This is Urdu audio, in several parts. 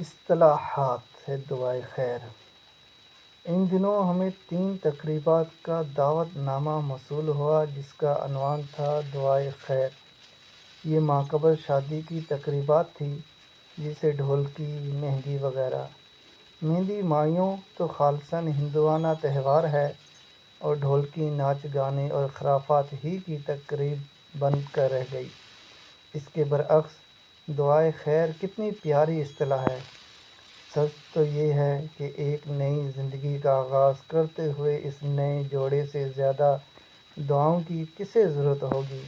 اصطلاحات ہے دعائے خیر۔ ان دنوں ہمیں 3 تقریبات کا دعوت نامہ موصول ہوا جس کا عنوان تھا دعائے خیر۔ یہ ماقبل شادی کی تقریبات تھی، جیسے ڈھولکی، مہندی وغیرہ۔ مہندی مائیوں تو خالصاً ہندوانہ تہوار ہے اور ڈھولکی ناچ گانے اور خرافات ہی کی تقریب بن کر رہ گئی۔ اس کے برعکس دعائے خیر کتنی پیاری اصطلاح ہے۔ سچ تو یہ ہے کہ ایک نئی زندگی کا آغاز کرتے ہوئے اس نئے جوڑے سے زیادہ دعاؤں کی کسے ضرورت ہوگی۔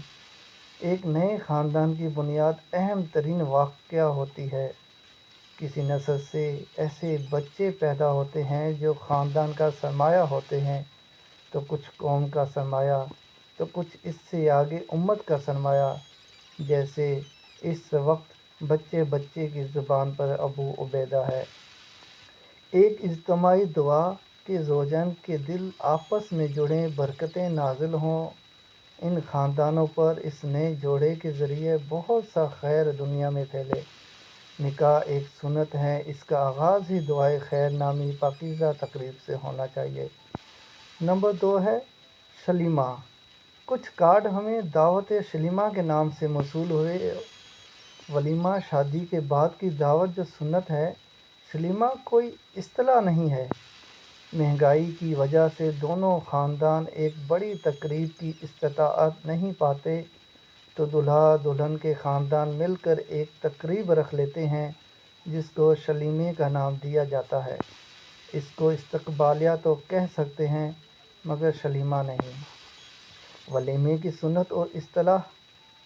ایک نئے خاندان کی بنیاد اہم ترین واقعہ ہوتی ہے۔ کسی نسل سے ایسے بچے پیدا ہوتے ہیں جو خاندان کا سرمایہ ہوتے ہیں، تو کچھ قوم کا سرمایہ، تو کچھ اس سے آگے امت کا سرمایہ۔ جیسے اس وقت بچے کی زبان پر ابو عبیدہ ہے۔ ایک اجتماعی دعا کہ زوجین کے دل آپس میں جڑیں، برکتیں نازل ہوں ان خاندانوں پر، اس نئے جوڑے کے ذریعے بہت سا خیر دنیا میں پھیلے۔ نکاح ایک سنت ہے، اس کا آغاز ہی دعائے خیر نامی پاکیزہ تقریب سے ہونا چاہیے۔ نمبر 2 ہے شلیمہ۔ کچھ کارڈ ہمیں دعوت شلیمہ کے نام سے موصول ہوئے۔ ولیمہ شادی کے بعد کی دعوت جو سنت ہے، شلیمہ کوئی اصطلاح نہیں ہے۔ مہنگائی کی وجہ سے دونوں خاندان ایک بڑی تقریب کی استطاعت نہیں پاتے، تو دلہا دلہن کے خاندان مل کر ایک تقریب رکھ لیتے ہیں جس کو شلیمے کا نام دیا جاتا ہے۔ اس کو استقبالیہ تو کہہ سکتے ہیں مگر شلیمہ نہیں۔ ولیمے کی سنت اور اصطلاح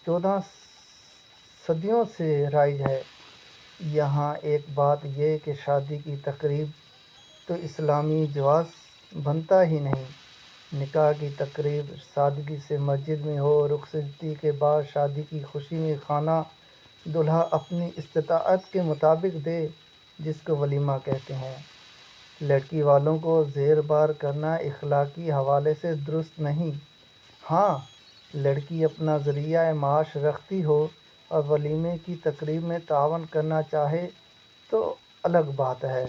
14 صدیوں سے رائج ہے۔ یہاں ایک بات یہ کہ شادی کی تقریب تو اسلامی جواز بنتا ہی نہیں۔ نکاح کی تقریب سادگی سے مسجد میں ہو، رخصتی کے بعد شادی کی خوشی میں کھانا دلہا اپنی استطاعت کے مطابق دے، جس کو ولیمہ کہتے ہیں۔ لڑکی والوں کو زیر بار کرنا اخلاقی حوالے سے درست نہیں۔ ہاں، لڑکی اپنا ذریعہ معاش رکھتی ہو اور ولیمے کی تقریب میں تعاون کرنا چاہے تو الگ بات ہے۔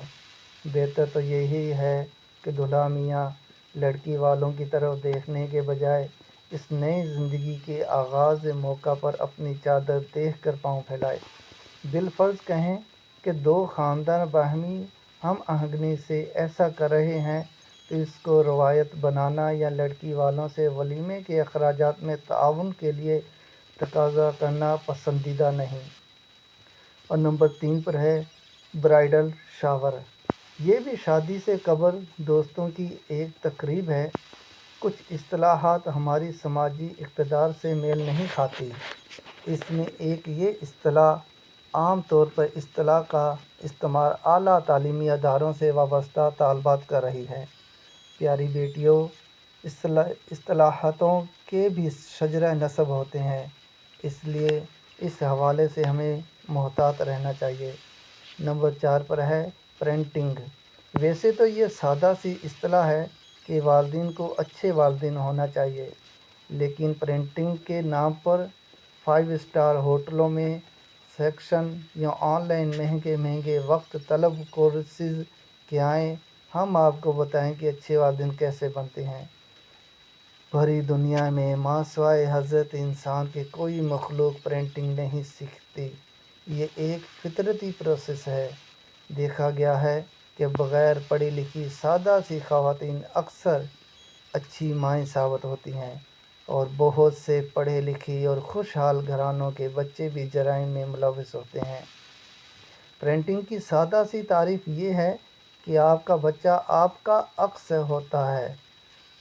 بہتر تو یہی ہے کہ دلہا میاں لڑکی والوں کی طرف دیکھنے کے بجائے اس نئی زندگی کے آغاز موقع پر اپنی چادر دیکھ کر پاؤں پھیلائے۔ بالفرض کہیں کہ 2 خاندان باہمی ہم آہنگی سے ایسا کر رہے ہیں، تو اس کو روایت بنانا یا لڑکی والوں سے ولیمے کے اخراجات میں تعاون کے لیے تقاضا کرنا پسندیدہ نہیں۔ اور نمبر 3 پر ہے برائڈل شاور۔ یہ بھی شادی سے قبل دوستوں کی ایک تقریب ہے۔ کچھ اصطلاحات ہماری سماجی اقتدار سے میل نہیں کھاتی۔ اس میں ایک یہ اصطلاح عام طور پر اصطلاح کا استعمال اعلیٰ تعلیمی اداروں سے وابستہ طالبات کر رہی ہے۔ پیاری بیٹیوں، اصطلاحاتوں کے بھی شجرہ نسب ہوتے ہیں، اس لیے اس حوالے سے ہمیں محتاط رہنا چاہیے۔ نمبر 4 پر ہے پیرنٹنگ۔ ویسے تو یہ سادہ سی اصطلاح ہے کہ والدین کو اچھے والدین ہونا چاہیے، لیکن پیرنٹنگ کے نام پر 5 اسٹار ہوٹلوں میں سیکشن یا آن لائن مہنگے وقت طلب کورسز کے آئیں، ہم آپ کو بتائیں کہ اچھے والدین کیسے بنتے ہیں۔ بھری دنیا میں ماں سوائے حضرت انسان کے کوئی مخلوق پیرنٹنگ نہیں سیکھتی۔ یہ ایک فطرتی پروسیس ہے۔ دیکھا گیا ہے کہ بغیر پڑھی لکھی سادہ سی خواتین اکثر اچھی مائیں ثابت ہوتی ہیں، اور بہت سے پڑھے لکھے اور خوشحال گھرانوں کے بچے بھی جرائم میں ملوث ہوتے ہیں۔ پیرنٹنگ کی سادہ سی تعریف یہ ہے کہ آپ کا بچہ آپ کا عکس ہوتا ہے۔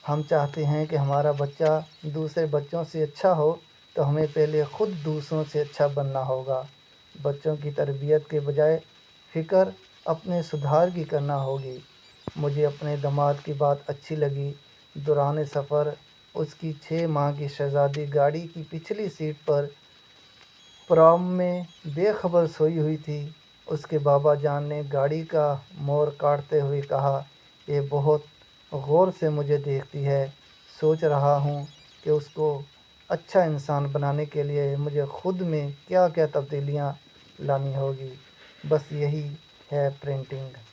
ہم چاہتے ہیں کہ ہمارا بچہ دوسرے بچوں سے اچھا ہو، تو ہمیں پہلے خود دوسروں سے اچھا بننا ہوگا۔ بچوں کی تربیت کے بجائے فکر اپنے سدھار کی کرنا ہوگی۔ مجھے اپنے داماد کی بات اچھی لگی۔ دوران سفر اس کی 6 ماہ کی شہزادی گاڑی کی پچھلی سیٹ پر پرام میں بے خبر سوئی ہوئی تھی۔ اس کے بابا جان نے گاڑی کا موڑ کاٹتے ہوئے کہا، یہ بہت غور سے مجھے دیکھتی ہے۔ سوچ رہا ہوں کہ اس کو اچھا انسان بنانے کے لیے مجھے خود میں کیا کیا تبدیلیاں لانی ہوگی۔ بس یہی ہے پرنٹنگ۔